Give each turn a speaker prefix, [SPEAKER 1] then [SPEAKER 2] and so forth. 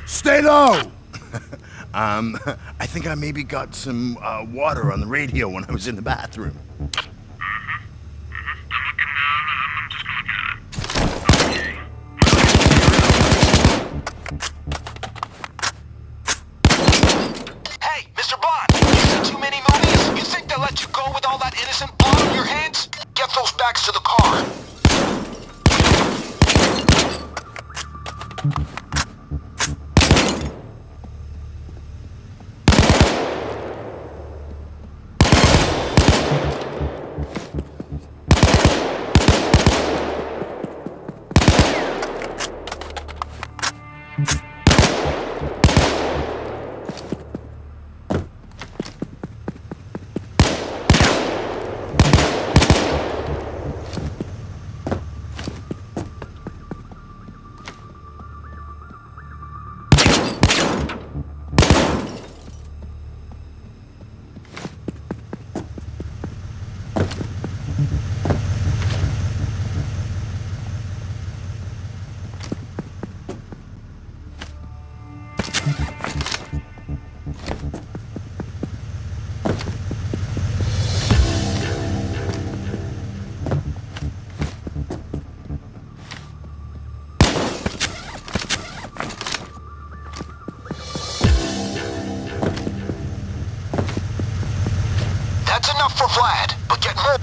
[SPEAKER 1] Stay low! I think I maybe got some water on the radio when I was in the bathroom.
[SPEAKER 2] Hey, Mr. Bond, you see too many movies? You think they'll let you go with all that innocent blood on your hands? Get those bags to the car. That's enough for Vlad, but get more